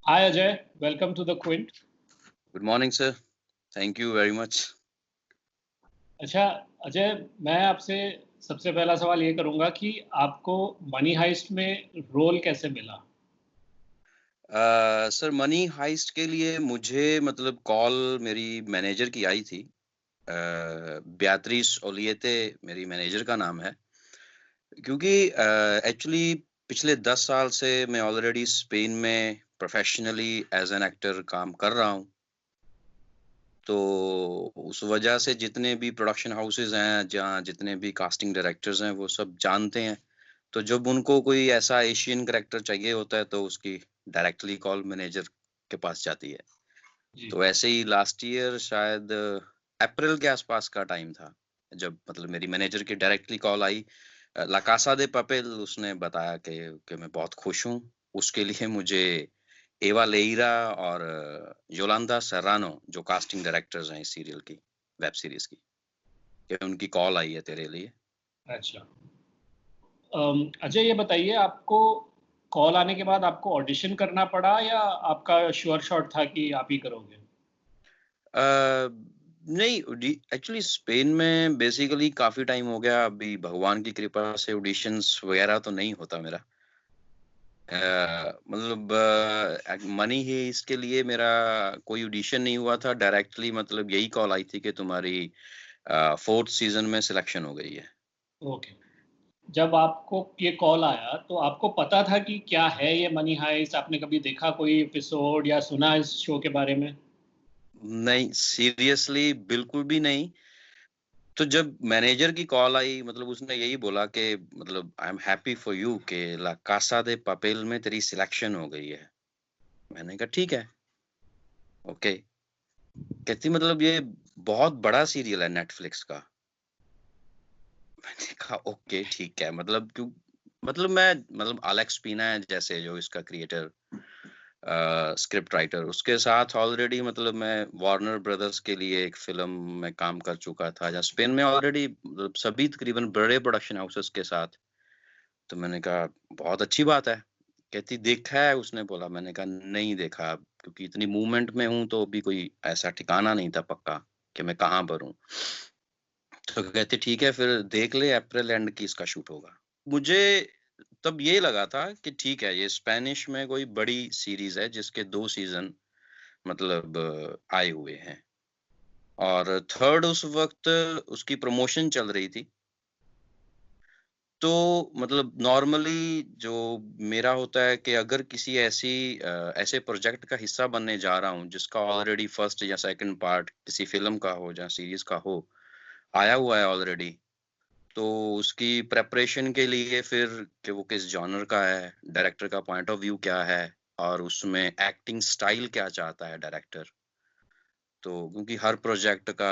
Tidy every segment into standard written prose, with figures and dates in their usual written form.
Hi Ajay, welcome to the Quint. Good morning, sir. Thank you very much. अच्छा अजय, मैं आपसे सबसे पहला सवाल ये करूंगा कि आपको मनी हाइस्ट में रोल कैसे मिला? सर मनी हाइस्ट के लिए मुझे मतलब कॉल मेरी मैनेजर की आई थी। बेatrice ओलिएते मेरी मैनेजर का नाम है। क्योंकि एक्चुअली पिछले 10 साल से मैं ऑलरेडी स्पेन में प्रोफेशनली एज एन एक्टर काम कर रहा हूँ। तो उस वजह से जितने भी प्रोडक्शन हाउसेज हैं, जहाँ जितने भी कास्टिंग डायरेक्टर्स हैं, वो सब जानते हैं। तो जब उनको कोई ऐसा एशियन कैरेक्टर चाहिए होता है तो उसकी डायरेक्टली कॉल मैनेजर के पास जाती है। जी। तो ऐसे ही लास्ट ईयर शायद अप्रैल के आसपास का टाइम था, जब मतलब मेरी मैनेजर की डायरेक्टली कॉल आई। ला कासा दे पापेल उसने बताया कि मैं बहुत खुश हूँ। उसके लिए मुझे एवा लेइरा और योलांदा सर्रानो जो कास्टिंग डायरेक्टर्स हैं इस सीरियल की, वेब सीरीज की, कि उनकी कॉल आई है तेरे लिए। अच्छा। अजय ये बताइए, आपको कॉल आने के बाद आपको ऑडिशन करना पड़ा या आपका श्योर शॉट था कि आप ही करोगे? नहीं, एक्चुअली स्पेन में बेसिकली काफी टाइम हो गया, अभी भगवान की कृपा से ऑडिशंस वगैरह तो नहीं होता मेरा। मतलब मनी ही इसके लिए मेरा कोई ऑडिशन नहीं हुआ था, डायरेक्टली मतलब यही कॉल आई थी कि तुम्हारी 4th सीजन में सिलेक्शन हो गई है। ओके। जब आपको ये कॉल आया तो आपको पता था कि क्या है ये मनी हाइस्ट? आपने कभी देखा कोई एपिसोड या सुना इस शो के बारे में? नहीं, सीरियसली बिल्कुल भी नहीं। तो जब मैनेजर की कॉल आई, मतलब उसने यही बोला कि मतलब I am happy for you कि ला कासा दे पापेल में तेरी सिलेक्शन हो गई है। मैंने कहा ठीक है, ओके। कहती मतलब ये बहुत बड़ा सीरियल है नेटफ्लिक्स का। मैंने कहा ओके ठीक है, मतलब क्यों, मतलब मैं मतलब अलेक्स पीना है जैसे जो इसका क्रिएटर, स्क्रिप्ट राइटर, उसके साथ ऑलरेडी मतलब मैं वार्नर ब्रदर्स के लिए एक फिल्म में काम कर चुका था जहाँ स्पेन में ऑलरेडी मतलब सभी तकरीबन बड़े प्रोडक्शन हाउसेस के साथ। तो मैंने कहा बहुत अच्छी बात है। कहती देखा है उसने बोला। मैंने कहा नहीं देखा, क्योंकि इतनी मूवमेंट में हूं तो अभी कोई ऐसा ठिकाना नहीं था पक्का कि मैं कहाँ पर हूँ। तो कहते ठीक है फिर देख ले, अप्रैल एंड की इसका शूट होगा। मुझे तब ये लगा था कि ठीक है, ये स्पेनिश में कोई बड़ी सीरीज है जिसके 2 सीजन मतलब आए हुए हैं, और थर्ड उस वक्त उसकी प्रमोशन चल रही थी। तो मतलब नॉर्मली जो मेरा होता है कि अगर किसी ऐसे प्रोजेक्ट का हिस्सा बनने जा रहा हूँ जिसका ऑलरेडी फर्स्ट या सेकंड पार्ट किसी फिल्म का हो या सीरीज का हो, आया हुआ है ऑलरेडी, तो उसकी प्रेपरेशन के लिए फिर कि वो किस जॉनर का है, डायरेक्टर का पॉइंट ऑफ व्यू क्या है, और उसमें एक्टिंग स्टाइल क्या चाहता है डायरेक्टर। तो क्योंकि हर प्रोजेक्ट का,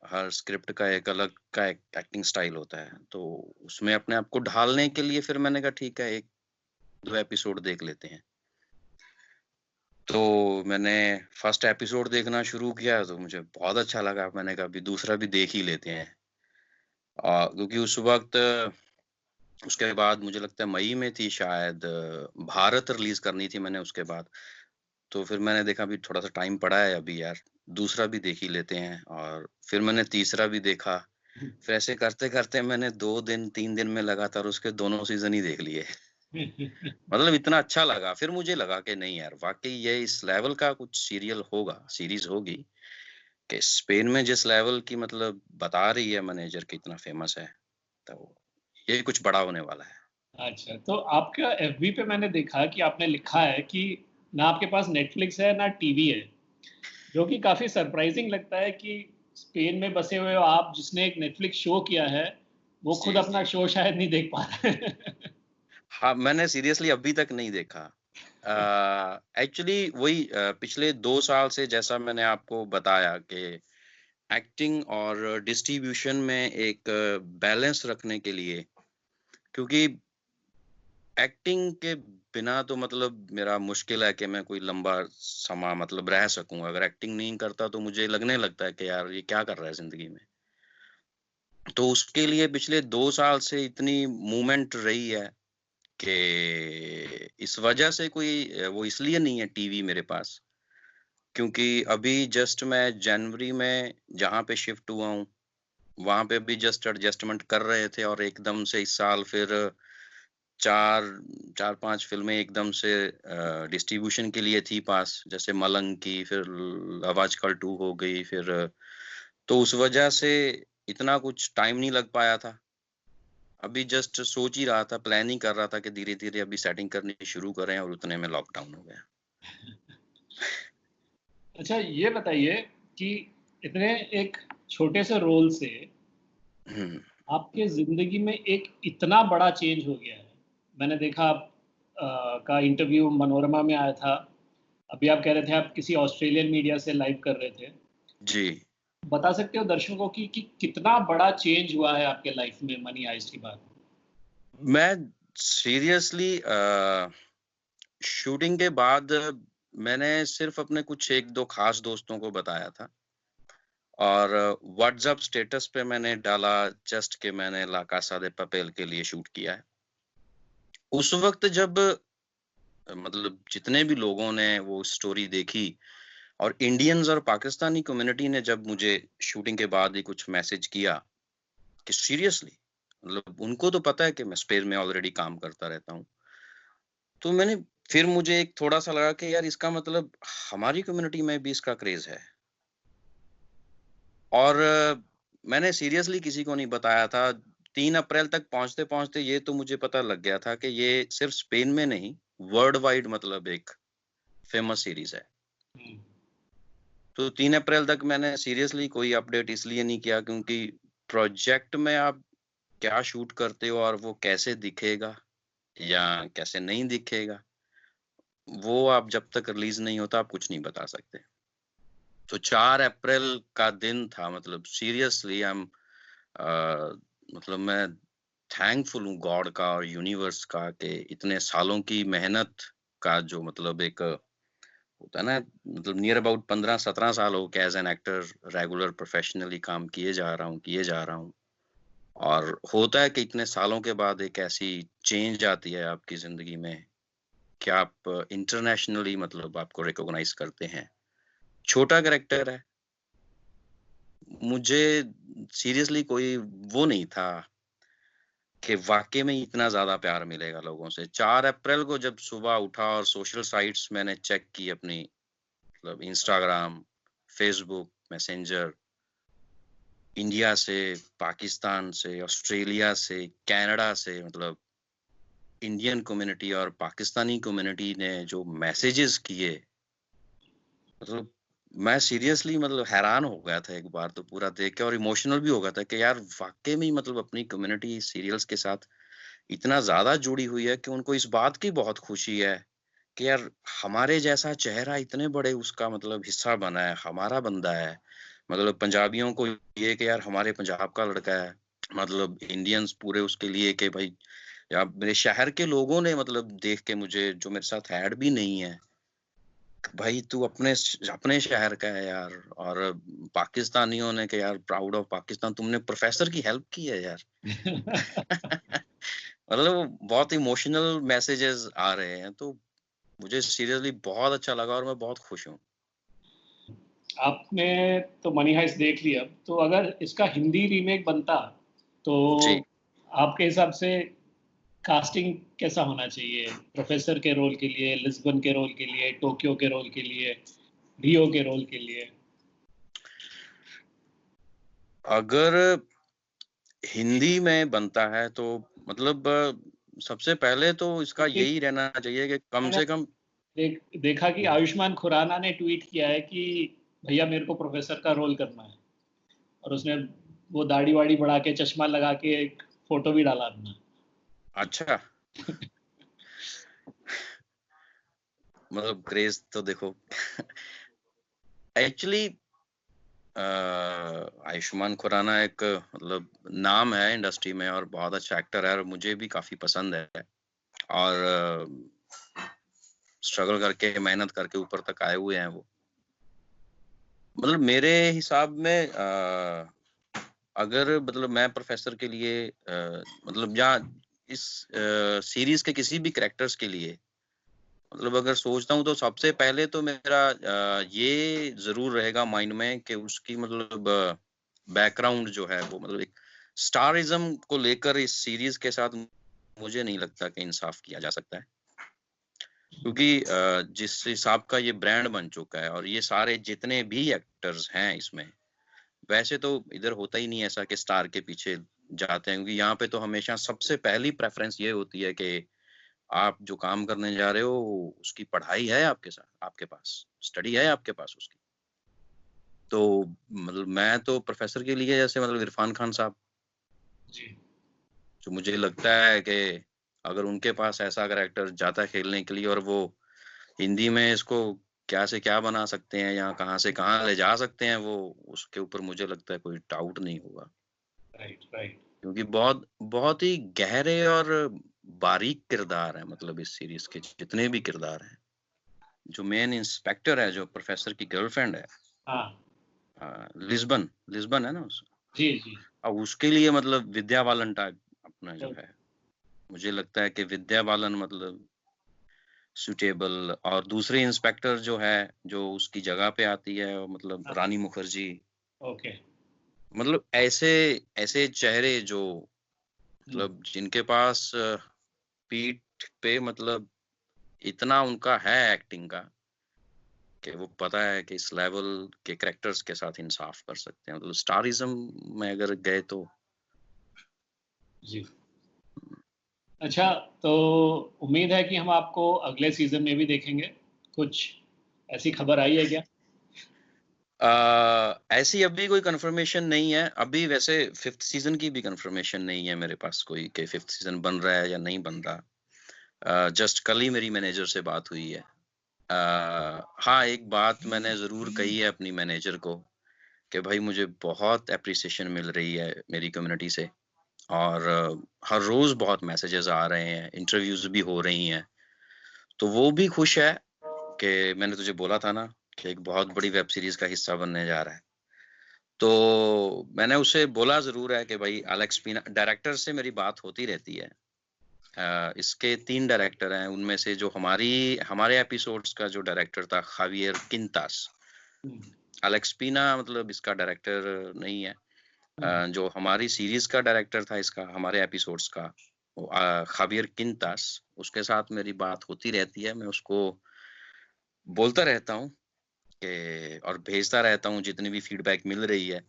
हर स्क्रिप्ट का एक अलग का एक एक्टिंग स्टाइल होता है, तो उसमें अपने आप को ढालने के लिए फिर मैंने कहा ठीक है, 1-2 एपिसोड देख लेते हैं। तो मैंने फर्स्ट एपिसोड देखना शुरू किया तो मुझे बहुत अच्छा लगा। मैंने कहा अभी दूसरा भी देख ही लेते हैं। क्योंकि उस वक्त उसके बाद मुझे लगता है मई में थी शायद, भारत रिलीज करनी थी मैंने उसके बाद। तो फिर मैंने देखा अभी थोड़ा सा टाइम पड़ा है, अभी यार दूसरा भी देख ही लेते हैं, और फिर मैंने तीसरा भी देखा। फिर ऐसे करते करते मैंने 2 दिन 3 दिन में लगातार उसके दोनों सीजन ही देख लिए। मतलब इतना अच्छा लगा, फिर मुझे लगा कि नहीं यार वाकई ये इस लेवल का कुछ सीरियल होगा, सीरीज होगी, कि स्पेन में जिस लेवल की मतलब बता रही है मैनेजर कि इतना फेमस है, तो ये कुछ बड़ा होने वाला है। अच्छा, तो आपका एफबी पे मैंने देखा कि आपने लिखा है कि ना आपके पास नेटफ्लिक्स है ना टीवी है, जो कि काफ़ी सरप्राइजिंग लगता है कि स्पेन में बसे हुए हो आप, जिसने एक नेटफ्लिक्स शो किया है, वो खुद जी। अपना शो शायद नहीं देख पा रहे हैं। हाँ, मैंने सीरियसली अभी तक नहीं देखा। एक्चुअली वही पिछले 2 साल से जैसा मैंने आपको बताया कि एक्टिंग और डिस्ट्रीब्यूशन में एक बैलेंस रखने के लिए, क्योंकि एक्टिंग के बिना तो मतलब मेरा मुश्किल है कि मैं कोई लंबा समय मतलब रह सकूं। अगर एक्टिंग नहीं करता तो मुझे लगने लगता है कि यार ये क्या कर रहा है जिंदगी में। तो उसके लिए पिछले 2 साल से इतनी मूवमेंट रही है कि इस वजह से कोई वो इसलिए नहीं है टीवी मेरे पास, क्योंकि अभी जस्ट मैं जनवरी में जहाँ पे शिफ्ट हुआ हूँ, वहाँ पे भी जस्ट एडजस्टमेंट कर रहे थे और एकदम से इस साल फिर 4-5 फ़िल्में एकदम से डिस्ट्रीब्यूशन के लिए थी पास, जैसे मलंग की, फिर लव आजकल 2 हो गई, फिर तो उस वजह से इतना कुछ टाइम नहीं लग पाया था। अभी जस्ट सोच ही रहा था, प्लान ही कर रहा था कि धीरे-धीरे अभी सेटिंग करनी शुरू करें और उतने में लॉकडाउन हो गया। अच्छा, ये बताइए कि इतने एक छोटे से रोल से हुँ, आपके ज़िंदगी में एक इतना बड़ा चेंज हो गया है। मैंने देखा आप का इंटरव्यू मनोरमा में आया था। अभी आप कह रहे थे आप किसी ऑस्ट्रेलियन मीडिया से लाइव कर रहे थे। जी। बता सकते हो दर्शकों कि कितना बड़ा चेंज हुआ है आपके लाइफ में मनी हाइस्ट के बाद? मैं सीरियसली शूटिंग के बाद मैंने सिर्फ़ अपने कुछ 1-2 ख़ास दोस्तों को बताया था और व्हाट्सएप स्टेटस पे मैंने डाला जस्ट कि मैंने ला कासा दे पापेल के लिए शूट किया है। उस वक़्त जब मतलब जितने भी लोगों ने वो स्टोरी देखी और इंडियंस और पाकिस्तानी कम्युनिटी ने जब मुझे शूटिंग के बाद ही कुछ मैसेज किया कि सीरियसली, मतलब उनको तो पता है कि मैं स्पेस में ऑलरेडी काम करता रहता हूँ। तो मैंने फिर मुझे एक थोड़ा-सा लगा कि यार इसका मतलब हमारी कम्युनिटी में भी इसका क्रेज़ है। और मैंने सीरियसली किसी को नहीं बताया था। 3 अप्रैल तक पहुँचते-पहुँचते ये तो मुझे पता लग गया था कि ये सिर्फ़ स्पेन में नहीं, वर्ल्ड वाइड मतलब एक फ़ेमस सीरीज़ है। हुँ। तो 3 अप्रैल तक मैंने सीरियसली कोई अपडेट इसलिए नहीं किया क्योंकि प्रोजेक्ट में आप क्या शूट करते हो और वो कैसे दिखेगा या कैसे नहीं दिखेगा, वो आप जब तक रिलीज़ नहीं होता आप कुछ नहीं बता सकते। तो 4 अप्रैल का दिन था, मतलब सीरियसली आई एम अ, मतलब मैं थैंकफुल हूँ गॉड का और यूनिवर्स का कि इतने सालों की मेहनत का जो मतलब एक होता है ना, मतलब नियर अबाउट 15-17 साल हो गए as an actor regular professionally काम किए जा रहा हूँ। और होता है कि इतने सालों के बाद एक ऐसी चेंज आती है आपकी ज़िंदगी में कि आप इंटरनेशनली मतलब आपको रिकॉग्नाइज़ करते हैं। छोटा कैरेक्टर है, मुझे सीरियसली कोई वो नहीं था कि वाक़ई में इतना ज़्यादा प्यार मिलेगा लोगों से। 4 अप्रैल को जब सुबह उठा और सोशल साइट्स मैंने चेक की अपनी, मतलब इंस्टाग्राम, फ़ेसबुक, मैसेंजर, इंडिया से, पाकिस्तान से, ऑस्ट्रेलिया से, कनाडा से, मतलब इंडियन कम्युनिटी और पाकिस्तानी कम्युनिटी ने जो मैसेजेस किए, मतलब मैं सीरियसली मतलब हैरान हो गया था एक बार तो पूरा देख के और इमोशनल भी हो गया था कि यार वाक़ई में मतलब अपनी कम्युनिटी सीरियल्स के साथ इतना ज़्यादा जुड़ी हुई है कि उनको इस बात की बहुत खुशी है कि यार हमारे जैसा चेहरा इतने बड़े उसका मतलब हिस्सा बना है, हमारा बंदा है। मतलब पंजाबियों को ये कि यार हमारे पंजाब का लड़का है, मतलब इंडियंस पूरे उसके लिए कि भाई, या मेरे शहर के लोगों ने मतलब देख के मुझे, जो मेरे साथ ऐड भी नहीं है, भाई तू अपने शहर का है यार। और पाकिस्तानियों ने कि यार प्राउड ऑफ पाकिस्तान, तुमने प्रोफेसर की हेल्प की है यार। मतलब बहुत इमोशनल मैसेजेस आ रहे हैं, तो मुझे सीरियसली बहुत अच्छा लगा और मैं बहुत खुश हूँ। आपने तो मनी हाइस्ट देख लिया, तो अगर इसका हिंदी रीमेक बनता, तो जी। आपके हिसाब से कास्टिंग कैसा होना चाहिए? प्रोफ़ेसर के रोल के लिए, लिस्बन के रोल के लिए, टोक्यो के रोल के लिए, रियो के रोल के लिए? अगर हिंदी में बनता है तो मतलब सबसे पहले तो इसका क्योंकि यही रहना चाहिए कि कम मैंने से कम देखा कि आयुष्मान खुराना ने ट्वीट किया है कि भैया मेरे को प्रोफ़ेसर का रोल करना है, और उसने वो दाढ़ी-वाढ़ी बढ़ा के, चश्मा लगा के एक फ़ोटो भी डाला अपना। अच्छा, मतलब क्रेज़ तो देखो एक्चुअली आयुष्मान खुराना एक मतलब नाम है इंडस्ट्री में और बहुत अच्छा एक्टर है और मुझे भी काफ़ी पसंद है। और स्ट्रगल करके, मेहनत करके ऊपर तक आए हुए हैं वो। मतलब मेरे हिसाब में अगर मतलब मैं प्रोफ़ेसर के लिए मतलब या इस सीरीज के किसी भी कैरेक्टर्स के लिए मतलब अगर सोचता हूँ तो सबसे पहले तो मेरा ये जरूर रहेगा माइंड में कि उसकी मतलब बैकग्राउंड जो है वो मतलब एक स्टारिज्म को लेकर इस सीरीज के साथ मुझे नहीं लगता कि इंसाफ किया जा सकता है, क्योंकि जिस हिसाब का ये ब्रांड बन चुका है और ये सारे जितने भी एक्टर्स हैं इसमें, वैसे तो इधर होता ही नहीं ऐसा कि स्टार के पीछे जाते हैं, क्योंकि यहाँ पे तो हमेशा सबसे पहली प्रेफरेंस ये होती है कि आप जो काम करने जा रहे हो उसकी पढ़ाई है आपके साथ, आपके पास स्टडी है आपके पास उसकी। तो मतलब मैं तो प्रोफेसर के लिए जैसे मतलब इरफान खान साहब जी जो मुझे लगता है कि अगर उनके पास ऐसा कैरेक्टर जाता खेलने के लिए और वो हिंदी में इसको क्या से क्या बना सकते हैं या कहाँ से कहाँ ले जा सकते हैं, वो उसके ऊपर मुझे लगता है कोई डाउट नहीं होगा, राइट राइट क्योंकि बहुत बहुत ही गहरे और बारीक किरदार है मतलब इस सीरीज के जितने भी किरदार हैं। जो मेन इंस्पेक्टर है जो प्रोफेसर की गर्लफ्रेंड है, हाँ लिस्बन लिस्बन है ना जी जी अब उसके लिए मतलब विद्या बालन टाइप अपना जो तो है, मुझे लगता है कि विद्या बालन मतलब सुटेबल। और दूसरी इंस्पेक्टर जो है जो उसकी जगह पे आती है मतलब हाँ रानी मुखर्जी, ओके मतलब ऐसे ऐसे चेहरे जो हम्म, मतलब जिनके पास पीठ पे मतलब इतना उनका है एक्टिंग का कि वो पता है कि इस लेवल के कैरेक्टर्स के साथ इंसाफ कर सकते हैं, मतलब स्टारिज्म में अगर गए तो। जी अच्छा तो उम्मीद है कि हम आपको अगले सीजन में भी देखेंगे, कुछ ऐसी खबर आई है क्या? ऐसी अभी कोई कंफर्मेशन नहीं है अभी, वैसे 5th सीजन की भी कंफर्मेशन नहीं है मेरे पास कोई कि 5th सीजन बन रहा है या नहीं बन रहा। जस्ट कल ही मेरी मैनेजर से बात हुई है। हाँ एक बात मैंने जरूर कही है अपनी मैनेजर को कि भाई मुझे बहुत अप्रिसिएशन मिल रही है मेरी कम्युनिटी से, और हर रोज बहुत मैसेजेस आ रहे हैं, इंटरव्यूज भी हो रही हैं, तो वो भी खुश है कि मैंने तुझे बोला था ना कि एक बहुत बड़ी वेब सीरीज का हिस्सा बनने जा रहा है। तो मैंने उसे बोला जरूर है कि भाई एलेक्स पीना डायरेक्टर से मेरी बात होती रहती है। इसके 3 डायरेक्टर हैं, उनमें से जो हमारे एपिसोड्स का जो डायरेक्टर था खावियर किंतास, हम्म, एलेक्स पीना मतलब इसका डायरेक्टर नहीं है। हम्म, जो हमारी सीरीज का डायरेक्टर था इसका हमारे एपिसोड्स का, वो खावियर किंतास, उसके साथ मेरी बात होती रहती है। मैं उसको बोलता रहता हूँ कि और भेजता रहता हूँ जितनी भी फीडबैक मिल रही है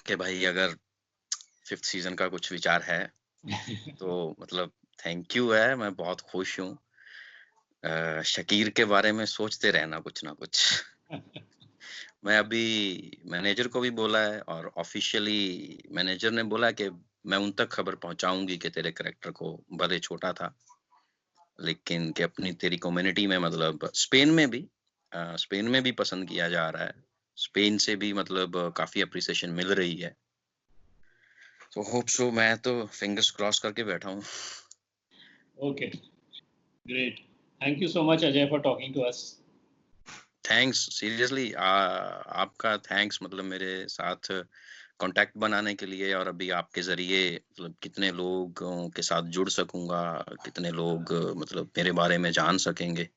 कि भाई अगर 5th सीजन का कुछ विचार है तो मतलब थैंक यू है, मैं बहुत खुश हूँ। शकीर के बारे में सोचते रहना कुछ ना कुछ। मैं अभी मैनेजर को भी बोला है और ऑफिशियली मैनेजर ने बोला कि मैं उन तक खबर पहुंचाऊंगी कि तेरे करेक्टर को भले छोटा था लेकिन कि अपनी तेरी कम्युनिटी में मतलब स्पेन में भी पसंद किया जा रहा है, स्पेन से भी मतलब काफी अप्रिसिएशन मिल रही है। तो होप सो, मैं तो फिंगर्स क्रॉस करके बैठा हूँ। Okay great, thank you so much Ajay for talking to us. Thanks seriously, आपका थैंक्स मतलब मेरे साथ कांटेक्ट बनाने के लिए, और अभी आपके जरिए मतलब कितने लोगों के साथ जुड़ सकूंगा, कितने लोग मतलब मेरे बारे में जान सकेंगे।